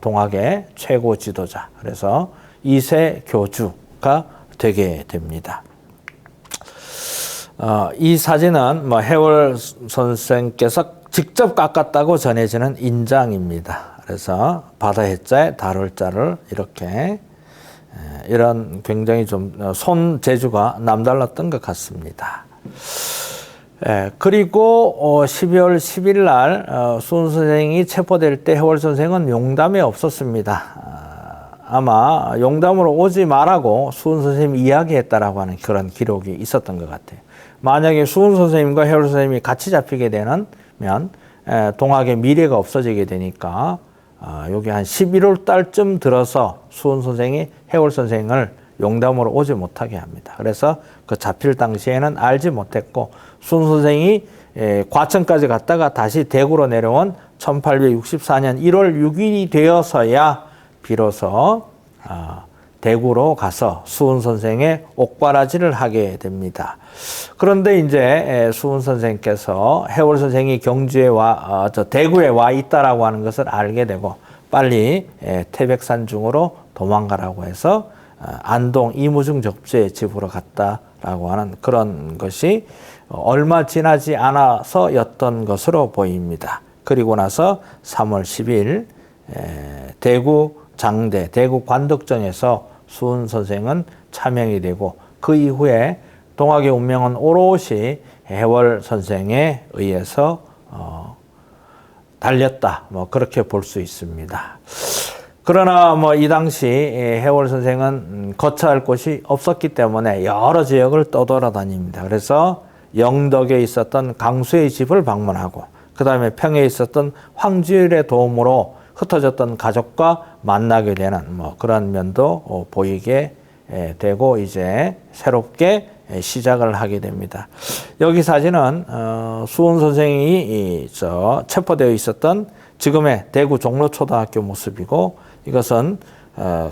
동학의 최고 지도자, 그래서 2세 교주가 되게 됩니다. 이 사진은 해월 선생께서 직접 깎았다고 전해지는 인장입니다. 그래서 바다 해자에 달월자를 이렇게 이런 굉장히 좀 손 재주가 남달랐던 것 같습니다. 그리고 12월 10일 날 수은 선생이 체포될 때 해월 선생은 용담에 없었습니다. 아마 용담으로 오지 말라고 수은 선생님이 이야기했다라고 하는 그런 기록이 있었던 것 같아요. 만약에 수은 선생님과 해월 선생님이 같이 잡히게 되면 동학의 미래가 없어지게 되니까 여기 한 11월 달쯤 들어서 수은 선생이 해월 선생을 용담으로 오지 못하게 합니다. 그래서 그 잡힐 당시에는 알지 못했고 수은 선생이 과천까지 갔다가 다시 대구로 내려온 1864년 1월 6일이 되어서야 비로소 대구로 가서 수은 선생의 옥바라지를 하게 됩니다. 그런데 이제 수은 선생께서 해월 선생이 경주에 대구에 와 있다라고 하는 것을 알게 되고 빨리 태백산중으로 도망가라고 해서 안동 이무중 접주의 집으로 갔다라고 하는 그런 것이 얼마 지나지 않아서였던 것으로 보입니다. 그리고 나서 3월 10일 대구 장대, 대구 관덕정에서 수은 선생은 차명이 되고 그 이후에 동학의 운명은 오롯이 해월 선생에 의해서 달렸다. 그렇게 볼 수 있습니다. 그러나 이 당시 해월 선생은 거처할 곳이 없었기 때문에 여러 지역을 떠돌아다닙니다. 그래서 영덕에 있었던 강수의 집을 방문하고 그 다음에 평에 있었던 황주일의 도움으로 흩어졌던 가족과 만나게 되는 그런 면도 보이게 되고 이제 새롭게 시작을 하게 됩니다. 여기 사진은 수은 선생이 체포되어 있었던 지금의 대구 종로초등학교 모습이고 이것은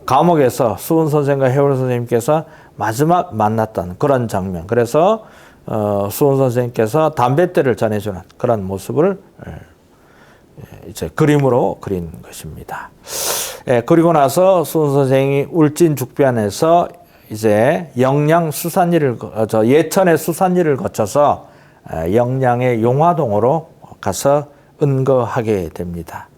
감옥에서 수은 선생과 해월 선생님께서 마지막 만났던 그런 장면. 그래서 수은 선생님께서 담뱃대를 전해주는 그런 모습을 이제 그림으로 그린 것입니다. 그리고 나서 수은 선생이 울진죽변에서 이제 영양 수산리를 예천의 수산리를 거쳐서 영양의 용화동으로 가서 은거하게 됩니다.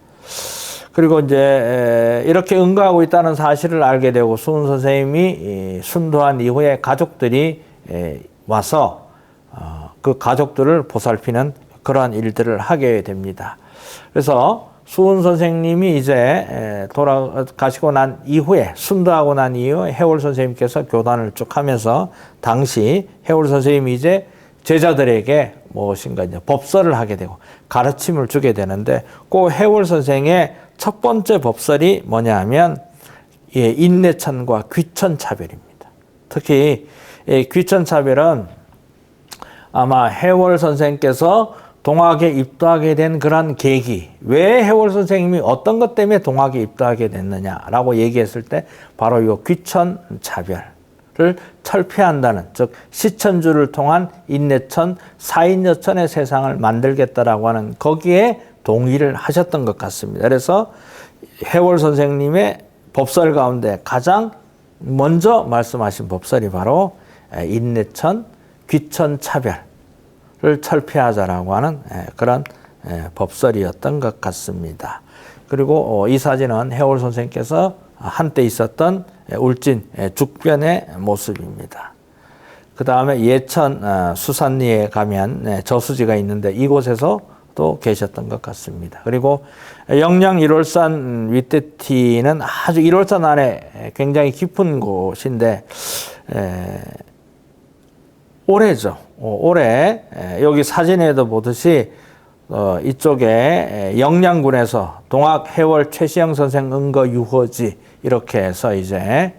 그리고 이제 이렇게 은거하고 있다는 사실을 알게 되고 수은 선생님이 순도한 이후에 가족들이 와서 그 가족들을 보살피는 그러한 일들을 하게 됩니다. 그래서 수은 선생님이 이제 돌아가시고 난 이후에 순도하고 난 이후에 해월 선생님께서 교단을 쭉 하면서 당시 해월 선생님이 이제 제자들에게 무엇인가 이제 법설을 하게 되고 가르침을 주게 되는데 그 해월 선생의 첫 번째 법설이 뭐냐 하면 인내천과 귀천차별입니다. 특히 귀천차별은 아마 해월 선생께서 동학에 입도하게 된 그런 계기, 왜 해월 선생님이 어떤 것 때문에 동학에 입도하게 됐느냐라고 얘기했을 때 바로 이 귀천 차별을 철폐한다는, 즉 시천주를 통한 인내천, 사인여천의 세상을 만들겠다라고 하는 거기에 동의를 하셨던 것 같습니다. 그래서 해월 선생님의 법설 가운데 가장 먼저 말씀하신 법설이 바로 인내천, 귀천 차별을 철폐하자라고 하는 그런 법설이었던 것 같습니다. 그리고 이 사진은 해월 선생께서 한때 있었던 울진 죽변의 모습입니다. 그 다음에 예천 수산리에 가면 저수지가 있는데 이곳에서 또 계셨던 것 같습니다. 그리고 영양 1월산 윗대티는 아주 1월산 안에 굉장히 깊은 곳인데 올해죠. 올해 여기 사진에도 보듯이 이쪽에 영양군에서 동학 해월 최시영 선생 은거 유허지 이렇게 해서 이제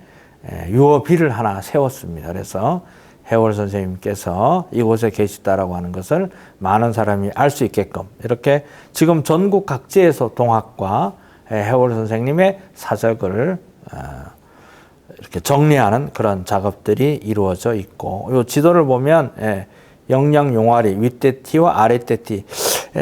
유허비를 하나 세웠습니다. 그래서 해월 선생님께서 이곳에 계시다라고 하는 것을 많은 사람이 알 수 있게끔 이렇게 지금 전국 각지에서 동학과 해월 선생님의 사적을 이렇게 정리하는 그런 작업들이 이루어져 있고, 이 지도를 보면 영양 용화리 윗대티와 아랫대티,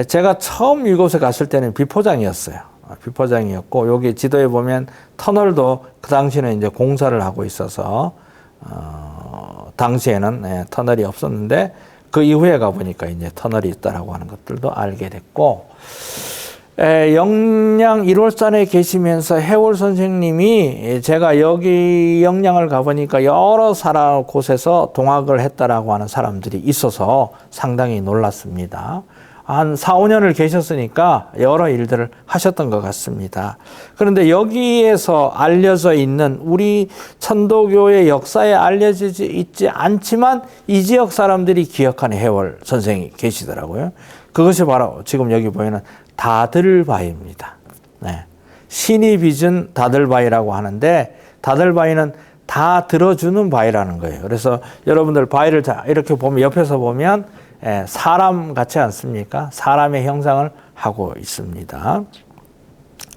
제가 처음 이곳에 갔을 때는 비포장이었어요. 비포장이었고, 여기 지도에 보면 터널도 그 당시에는 이제 공사를 하고 있어서 당시에는 터널이 없었는데 그 이후에 가보니까 이제 터널이 있다라고 하는 것들도 알게 됐고, 영양 1월산에 계시면서 해월 선생님이 제가 여기 영양을 가보니까 여러 곳에서 동학을 했다라고 하는 사람들이 있어서 상당히 놀랐습니다. 한 4, 5년을 계셨으니까 여러 일들을 하셨던 것 같습니다. 그런데 여기에서 알려져 있는 우리 천도교의 역사에 알려지지 있지 않지만 이 지역 사람들이 기억하는 해월 선생이 계시더라고요. 그것이 바로 지금 여기 보이는 다들바위입니다. 네. 신이 빚은 다들바위라고 하는데, 다들바위는 다 들어주는 바위라는 거예요. 그래서 여러분들 바위를 이렇게 보면, 옆에서 보면 사람 같지 않습니까? 사람의 형상을 하고 있습니다.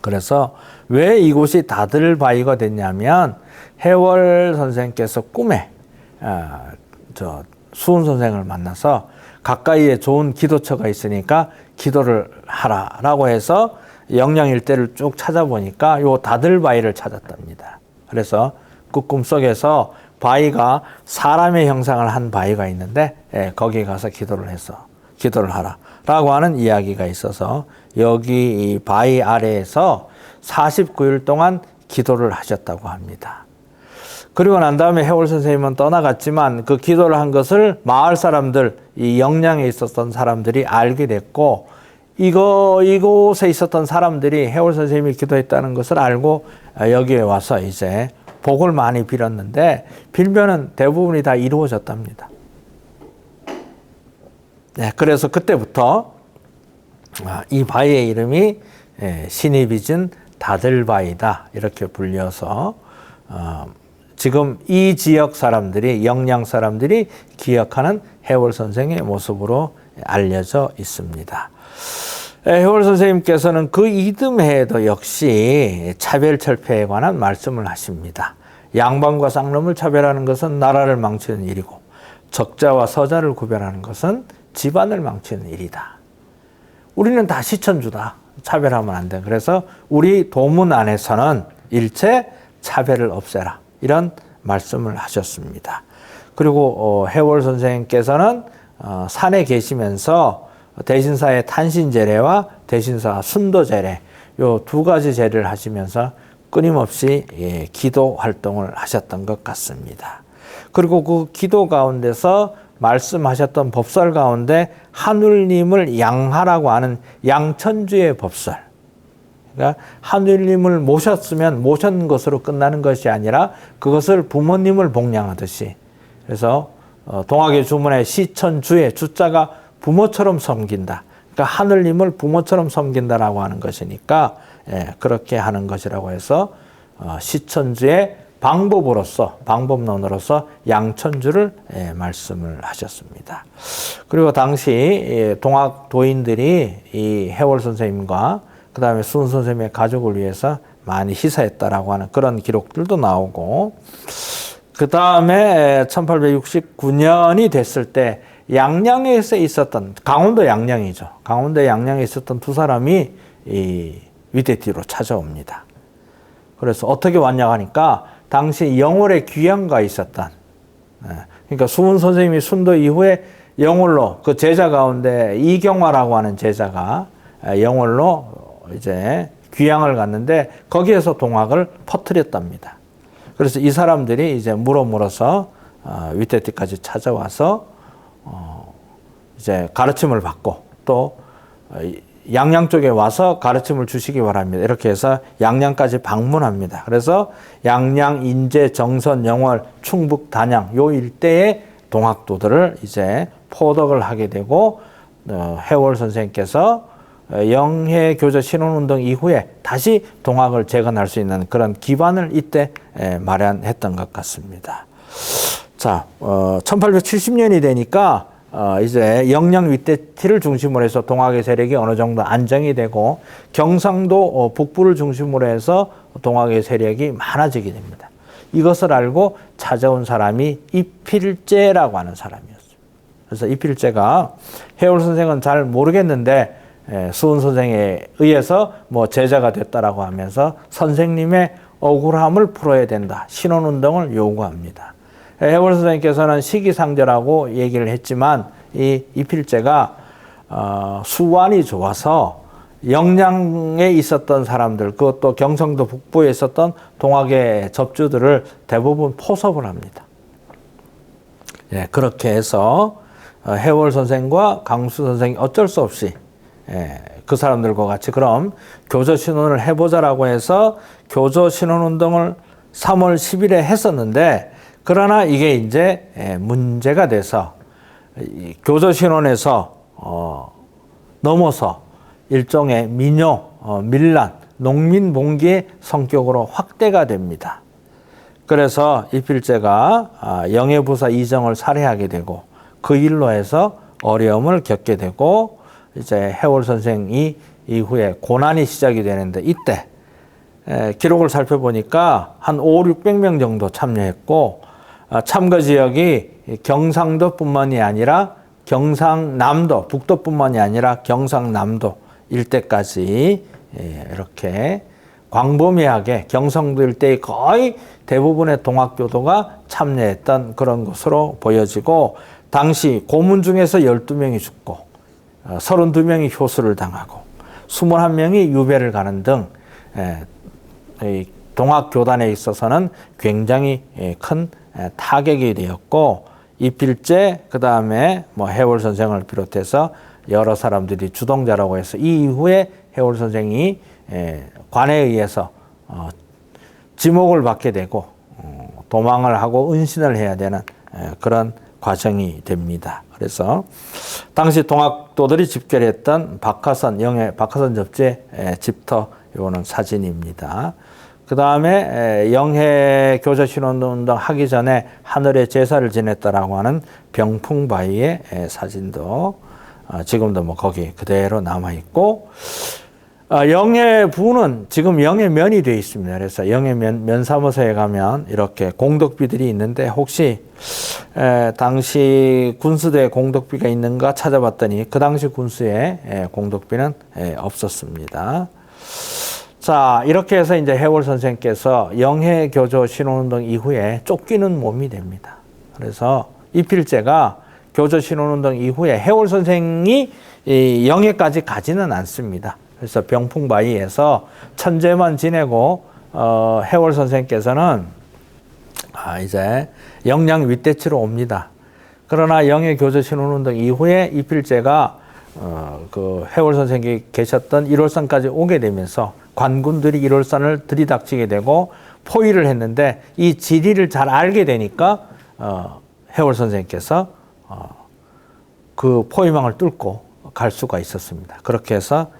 그래서 왜 이곳이 다들바위가 됐냐면, 해월 선생께서 꿈에 수훈 선생을 만나서 가까이에 좋은 기도처가 있으니까 기도를 하라라고 해서 영양 일대를 쭉 찾아보니까 요 다들바위를 찾았답니다. 그래서 그 꿈속에서 바위가 사람의 형상을 한 바위가 있는데 거기에 가서 기도를 하라라고 하는 이야기가 있어서 여기 이 바위 아래에서 49일 동안 기도를 하셨다고 합니다. 그리고 난 다음에 해월 선생님은 떠나갔지만 그 기도를 한 것을 마을 사람들, 이 영양에 있었던 사람들이 알게 됐고, 이곳에 있었던 사람들이 해월 선생님이 기도했다는 것을 알고 여기에 와서 이제 복을 많이 빌었는데, 빌면은 대부분이 다 이루어졌답니다. 네, 그래서 그때부터 이 바위의 이름이 신이 빚은 다들바위다 이렇게 불려서 지금 이 지역 사람들이, 영양 사람들이 기억하는 해월 선생의 모습으로 알려져 있습니다. 해월 선생님께서는 그 이듬해에도 역시 차별 철폐에 관한 말씀을 하십니다. 양반과 쌍놈을 차별하는 것은 나라를 망치는 일이고, 적자와 서자를 구별하는 것은 집안을 망치는 일이다. 우리는 다 시천주다. 차별하면 안 돼. 그래서 우리 도문 안에서는 일체 차별을 없애라. 이런 말씀을 하셨습니다. 그리고 해월 선생님께서는 산에 계시면서 대신사의 탄신제례와 대신사 순도제례 요 두 가지 제례를 하시면서 끊임없이 기도 활동을 하셨던 것 같습니다. 그리고 그 기도 가운데서 말씀하셨던 법설 가운데 하늘님을 양하라고 하는 양천주의 법설, 그러니까 하늘님을 모셨으면 모신 것으로 끝나는 것이 아니라 그것을 부모님을 복양하듯이, 그래서 동학의 주문에 시천주의 주자가 부모처럼 섬긴다. 그러니까 하늘님을 부모처럼 섬긴다라고 하는 것이니까 그렇게 하는 것이라고 해서 시천주의 방법론으로서 양천주를 말씀을 하셨습니다. 그리고 당시 동학도인들이 이 해월 선생님과 그 다음에 수은 선생님의 가족을 위해서 많이 희사했다라고 하는 그런 기록들도 나오고, 그 다음에 1869년이 됐을 때 양양에서 있었던, 강원도 양양이죠. 강원도 양양에 있었던 두 사람이 이 위태티로 찾아옵니다. 그래서 어떻게 왔냐 하니까 당시 영월에 귀양가 있었던, 그러니까 수은 선생님이 순도 이후에 영월로 그 제자 가운데 이경화라고 하는 제자가 영월로 이제 귀양을 갔는데 거기에서 동학을 퍼뜨렸답니다. 그래서 이 사람들이 이제 물어서 위태티까지 찾아와서 이제 가르침을 받고 또 양양 쪽에 와서 가르침을 주시기 바랍니다. 이렇게 해서 양양까지 방문합니다. 그래서 양양, 인제, 정선, 영월, 충북, 단양 요 일대의 동학도들을 이제 포덕을 하게 되고, 해월 선생님께서 영해 교조 신원운동 이후에 다시 동학을 재건할 수 있는 그런 기반을 이때 마련했던 것 같습니다. 자, 1870년이 되니까 이제 영양 위태티를 중심으로 해서 동학의 세력이 어느 정도 안정이 되고 경상도 북부를 중심으로 해서 동학의 세력이 많아지게 됩니다. 이것을 알고 찾아온 사람이 이필제라고 하는 사람이었습니다. 그래서 이필제가 해월 선생은 잘 모르겠는데 수은 선생에 의해서 뭐 제자가 됐다라고 하면서 선생님의 억울함을 풀어야 된다. 신원운동을 요구합니다. 해월 선생님께서는 시기상절하고 얘기를 했지만 이 이필제가 수완이 좋아서 영양에 있었던 사람들, 그것도 경상도 북부에 있었던 동학의 접주들을 대부분 포섭을 합니다. 예, 그렇게 해서 해월 선생과 강수 선생이 어쩔 수 없이 그 사람들과 같이 그럼 교조신원을 해보자라고 해서 교조신원운동을 3월 10일에 했었는데, 그러나 이게 이제 문제가 돼서 교조신원에서 넘어서 일종의 민요, 밀란, 농민봉기의 성격으로 확대가 됩니다. 그래서 이필제가 영해부사 이정을 살해하게 되고 그 일로 해서 어려움을 겪게 되고, 이제 해월 선생이 이후에 고난이 시작이 되는데, 이때 기록을 살펴보니까 한 500~600명 정도 참여했고, 참가 지역이 경상도뿐만이 아니라 경상남도, 북도뿐만이 아니라 경상남도 일대까지 이렇게 광범위하게 경상도 일대의 거의 대부분의 동학교도가 참여했던 그런 것으로 보여지고, 당시 고문 중에서 12명이 죽고 32명이 효수를 당하고 21명이 유배를 가는 등 동학교단에 있어서는 굉장히 큰 타격이 되었고, 이필제, 그 다음에 뭐 해월 선생을 비롯해서 여러 사람들이 주동자라고 해서 이 이후에 해월 선생이 관에 의해서 지목을 받게 되고 도망을 하고 은신을 해야 되는 그런 과정이 됩니다. 그래서 당시 동학도들이 집결했던 박하선, 영해 박하선 접지의 집터 요는 사진입니다. 그 다음에 영해 교조신원운동 하기 전에 하늘에 제사를 지냈다라고 하는 병풍바위의 사진도 지금도 뭐 거기 그대로 남아있고, 영해부는 지금 영해면이 되어 있습니다. 그래서 영해면 면사무소에 가면 이렇게 공덕비들이 있는데, 혹시 당시 군수대 공덕비가 있는가 찾아봤더니 그 당시 군수에 공덕비는 없었습니다. 자, 이렇게 해서 이제 해월 선생께서 영해 교조 신원운동 이후에 쫓기는 몸이 됩니다. 그래서 이필제가 교조 신원운동 이후에 해월 선생이 영해까지 가지는 않습니다. 그래서 병풍바위에서 천재만 지내고 해월 선생께서는 이제 영양 윗대치로 옵니다. 그러나 영해 교조 신원운동 이후에 이필제가 그 해월 선생이 계셨던 1월산까지 오게 되면서 관군들이 1월산을 들이닥치게 되고 포위를 했는데, 이 지리를 잘 알게 되니까 해월 선생님께서 그 포위망을 뚫고 갈 수가 있었습니다. 그렇게 해서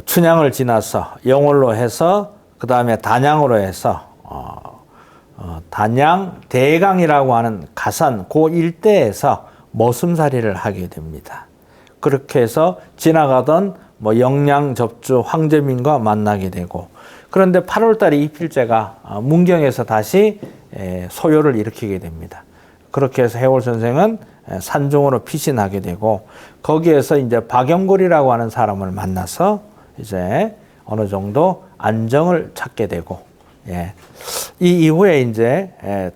춘향을 지나서 영월로 해서 그 다음에 단양으로 해서 단양 대강이라고 하는 가산 그 일대에서 머슴살이를 하게 됩니다. 그렇게 해서 지나가던 뭐 영양 접주 황제민과 만나게 되고, 그런데 8월 달에 이 필제가 문경에서 다시 소요를 일으키게 됩니다. 그렇게 해서 해월 선생은 산중으로 피신하게 되고, 거기에서 이제 박염골이라고 하는 사람을 만나서 이제 어느 정도 안정을 찾게 되고, 이 이후에 이제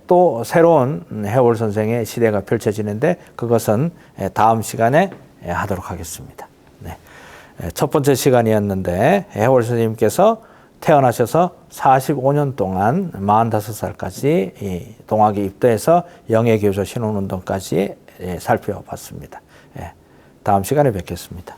또 새로운 해월 선생의 시대가 펼쳐지는데, 그것은 다음 시간에 하도록 하겠습니다. 네. 첫 번째 시간이었는데, 해월 선생님께서 태어나셔서 45년 동안 45살까지 동학에 입도해서 영예교조 신혼운동까지 살펴봤습니다. 다음 시간에 뵙겠습니다.